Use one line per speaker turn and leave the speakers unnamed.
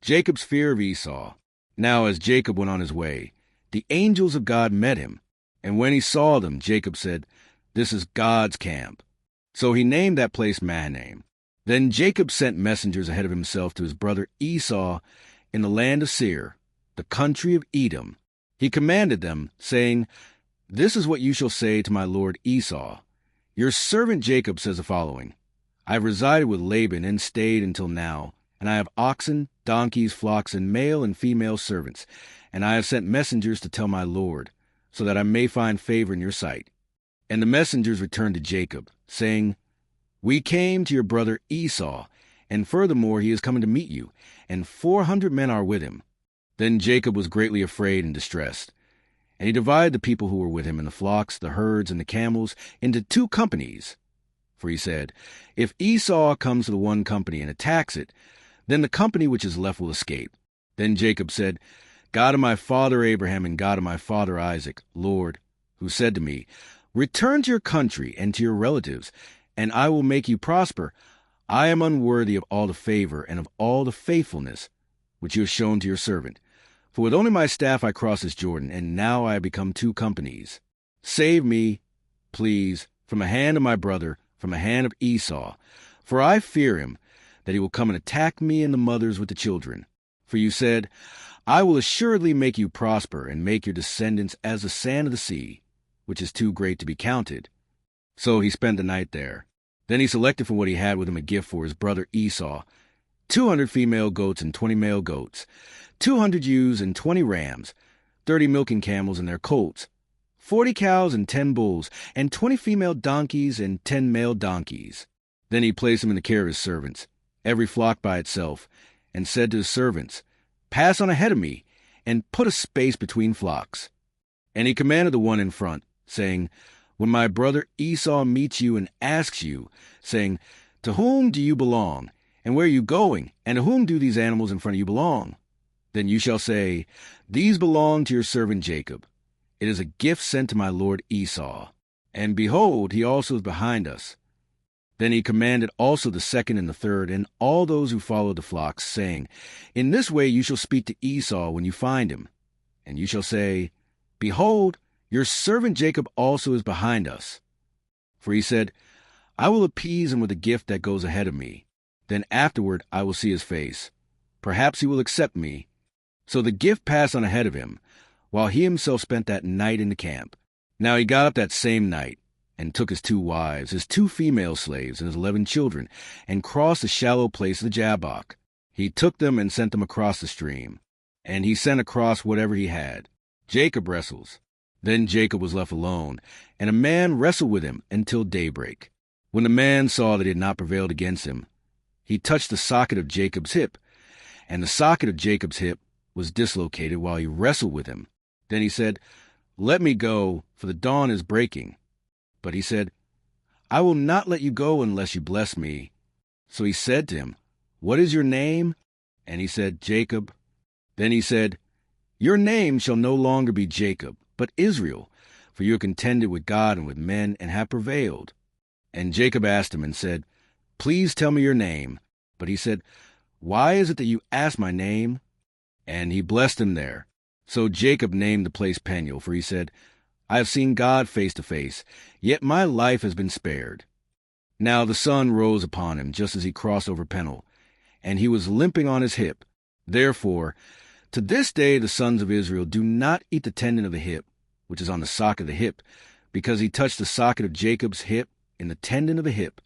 Jacob's fear of Esau. Now as Jacob went on his way, the angels of God met him, and when he saw them, Jacob said, "This is God's camp." So he named that place Mahanaim. Then Jacob sent messengers ahead of himself to his brother Esau in the land of Seir, the country of Edom. He commanded them, saying, "This is what you shall say to my lord Esau. Your servant Jacob says the following: I have resided with Laban and stayed until now, and I have oxen, donkeys, flocks, and male and female servants, and I have sent messengers to tell my lord, so that I may find favor in your sight." And the messengers returned to Jacob, saying, "We came to your brother Esau, and furthermore he is coming to meet you, and 400 men are with him." Then Jacob was greatly afraid and distressed. And he divided the people who were with him and the flocks, the herds, and the camels into 2 companies. For he said, "If Esau comes to the one company and attacks it, then the company which is left will escape." Then Jacob said, "God of my father Abraham and God of my father Isaac, Lord, who said to me, 'Return to your country and to your relatives, and I will make you prosper,' I am unworthy of all the favor and of all the faithfulness which you have shown to your servant. For with only my staff I crossed this Jordan, and now I have become 2 companies. Save me, please, from the hand of my brother, from the hand of Esau, for I fear him, that he will come and attack me and the mothers with the children. For you said, 'I will assuredly make you prosper, and make your descendants as the sand of the sea, which is too great to be counted.'" So he spent the night there. Then he selected from what he had with him a gift for his brother Esau, 200 female goats and 20 male goats, 200 ewes and 20 rams, 30 milking camels and their colts, 40 cows and 10 bulls, and 20 female donkeys and 10 male donkeys. Then he placed them in the care of his servants, every flock by itself, and said to his servants, "Pass on ahead of me, and put a space between flocks." And he commanded the one in front, saying, "When my brother Esau meets you and asks you, saying, 'To whom do you belong? And where are you going? And to whom do these animals in front of you belong?' Then you shall say, 'These belong to your servant Jacob. It is a gift sent to my lord Esau. And behold, he also is behind us.'" Then he commanded also the second and the third, and all those who followed the flocks, saying, "In this way you shall speak to Esau when you find him. And you shall say, 'Behold, your servant Jacob also is behind us.' For he said, 'I will appease him with a gift that goes ahead of me. Then afterward I will see his face. Perhaps he will accept me.' So the gift passed on ahead of him, while he himself spent that night in the camp. Now he got up that same night, and took his 2 wives, his 2 female slaves, and his 11 children, and crossed the shallow place of the Jabbok. He took them and sent them across the stream, and he sent across whatever he had. Jacob wrestles. Then Jacob was left alone, and a man wrestled with him until daybreak. When the man saw that he had not prevailed against him, he touched the socket of Jacob's hip, and the socket of Jacob's hip was dislocated while he wrestled with him. Then he said, "Let me go, for the dawn is breaking." But he said, "I will not let you go unless you bless me." So he said to him, "What is your name?" And he said, "Jacob." Then he said, "Your name shall no longer be Jacob, but Israel, for you have contended with God and with men, and have prevailed." And Jacob asked him and said, "Please tell me your name." But he said, "Why is it that you ask my name?" And he blessed him there. So Jacob named the place Peniel, for he said, "I have seen God face to face, yet my life has been spared." Now the sun rose upon him just as he crossed over Peniel, and he was limping on his hip. Therefore, to this day the sons of Israel do not eat the tendon of the hip, which is on the socket of the hip, because he touched the socket of Jacob's hip in the tendon of the hip.